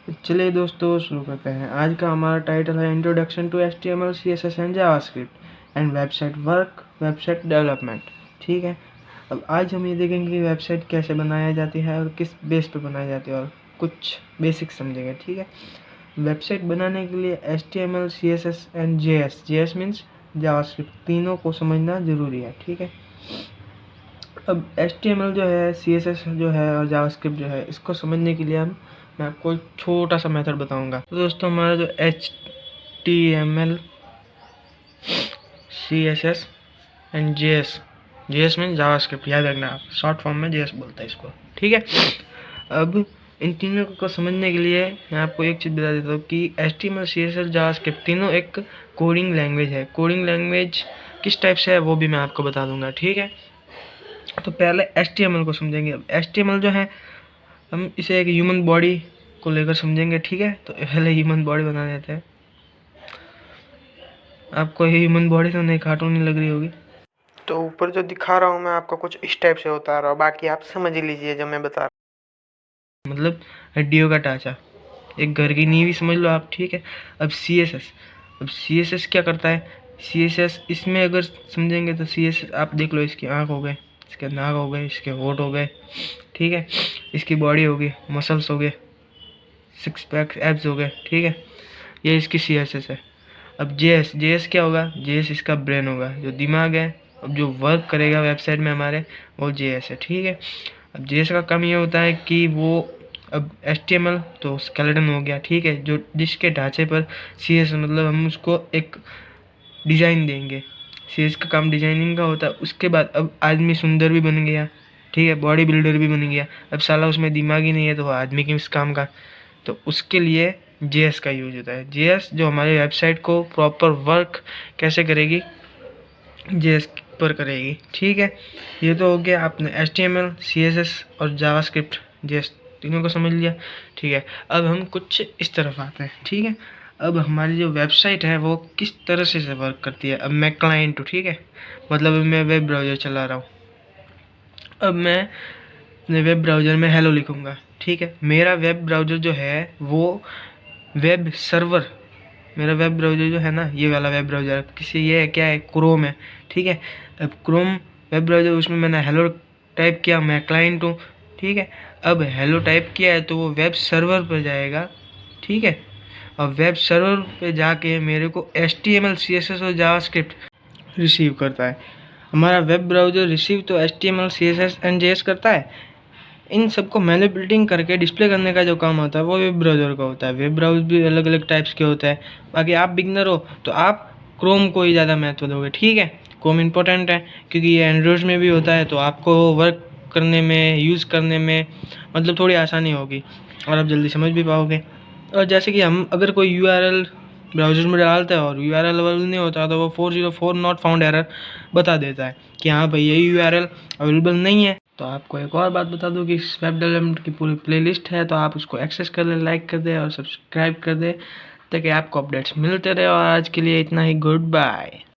चलिए दोस्तों शुरू करते हैं। आज का हमारा टाइटल है introduction to HTML CSS and JavaScript and website work, website development. ठीक है, अब आज हम ये देखेंगे कि वेबसाइट कैसे बनाया जाती है और किस बेस पे बनाई जाती है और कुछ बेसिक्स समझेंगे। ठीक है, वेबसाइट बनाने के लिए HTML CSS and JS means JavaScript तीनों को समझना ज़रूरी है। ठीक है, अब HTML जो है, CSS जो है और जावास्क्रिप्ट जो है, इसको समझने के लिए मैं आपको एक छोटा सा मेथड बताऊंगा। तो दोस्तों हमारा जो HTML CSS and JS mean JavaScript, याद रखना आप, शॉर्ट फॉर्म में JS बोलता है इसको। ठीक है, अब इन तीनों को समझने के लिए मैं आपको एक चीज़ बता देता हूँ कि HTML CSS जावास्क्रिप्ट तीनों एक कोडिंग लैंग्वेज है। कोडिंग लैंग्वेज किस टाइप से है वो भी मैं आपको बता दूंगा। ठीक है, तो पहले HTML को समझेंगे। अब HTML जो है, हम इसे एक ह्यूमन बॉडी को लेकर समझेंगे। ठीक है, तो पहले ह्यूमन बॉडी बना देते हैं। आपको ये ह्यूमन बॉडी तो नहीं कार्टून लग रही होगी, तो ऊपर जो दिखा रहा हूँ मैं आपको कुछ इस टाइप से होता रहा, बाकी आप समझ ही लीजिए जो मैं बता रहा हूँ, मतलब हड्डियों का ढांचा, एक घर की नींव ही समझ लो आप। ठीक है, अब CSS क्या करता है? CSS इसमें अगर समझेंगे तो CSS आप देख लो, इसकी आँख हो गए, इसके नाक हो गए, इसके होठ हो गए। ठीक है, इसकी बॉडी हो गई, मसल्स हो गए, सिक्स पैक एब्स हो गए। ठीक है, ये इसकी CSS है। अब JS क्या होगा? JS इसका ब्रेन होगा, जो दिमाग है। अब जो वर्क करेगा वेबसाइट में हमारे, वो JS है। ठीक है, अब JS का काम ये होता है कि वो, अब HTML तो स्केलेटन हो गया। ठीक है, जो जिसके ढांचे पर CSS, मतलब हम उसको एक डिज़ाइन देंगे। CSS का काम डिजाइनिंग का होता है। उसके बाद अब आदमी सुंदर भी बन गया, ठीक है, बॉडी बिल्डर भी बन गया। अब साला उसमें दिमाग ही नहीं है तो वो आदमी किस काम का? तो उसके लिए JS का यूज होता है। JS जो हमारी वेबसाइट को प्रॉपर वर्क कैसे करेगी, JS पर करेगी। ठीक है, ये तो हो गया आपने HTML CSS और जावास्क्रिप्ट JS तीनों को समझ लिया। ठीक है, अब हम कुछ इस तरफ आते हैं। ठीक है, अब हमारी जो वेबसाइट है वो किस तरह से वर्क करती है। अब मैं क्लाइंट हूँ, ठीक है, मतलब मैं वेब ब्राउज़र चला रहा हूँ। अब मैं अपने वेब ब्राउज़र में हेलो लिखूँगा। ठीक है, मेरा वेब ब्राउज़र जो है वो वेब सर्वर, मेरा वेब ब्राउज़र जो है ना, ये वाला वेब ब्राउज़र किसी, ये क्या है, क्रोम है। ठीक है, अब क्रोम वेब ब्राउज़र, उसमें मैंने हेलो टाइप किया, मैं क्लाइंट हूँ। ठीक है, अब हेलो टाइप किया है तो वो वेब सर्वर पर जाएगा। ठीक है, और वेब सर्वर पे जाके मेरे को HTML CSS और जावास्क्रिप्ट रिसीव करता है। हमारा वेब ब्राउज़र रिसीव तो HTML CSS एंड JS करता है। इन सबको मैनिपुलेटिंग करके डिस्प्ले करने का जो काम होता है वो वेब ब्राउज़र का होता है। वेब ब्राउज़र भी अलग अलग टाइप्स के होते हैं। बाकी आप बिगनर हो तो आप क्रोम को ही ज़्यादा महत्व दोगे। ठीक है, क्रोम इंपॉर्टेंट है क्योंकि ये एंड्रॉइड में भी होता है, तो आपको वर्क करने में, यूज़ करने में मतलब थोड़ी आसानी होगी और आप जल्दी समझ भी पाओगे। और जैसे कि हम अगर कोई URL ब्राउज़र में डालते हैं और URL अवेलेबल नहीं होता तो वो 404 नॉट फाउंड एरर बता देता है कि हाँ भाई, ये URL अवेलेबल नहीं है। तो आपको एक और बात बता दूं कि इस वेब डेवलपमेंट की पूरी प्लेलिस्ट है, तो आप उसको एक्सेस कर लें, लाइक कर दें और सब्सक्राइब कर दें ताकि आपको अपडेट्स मिलते रहे। और आज के लिए इतना ही, गुड बाय।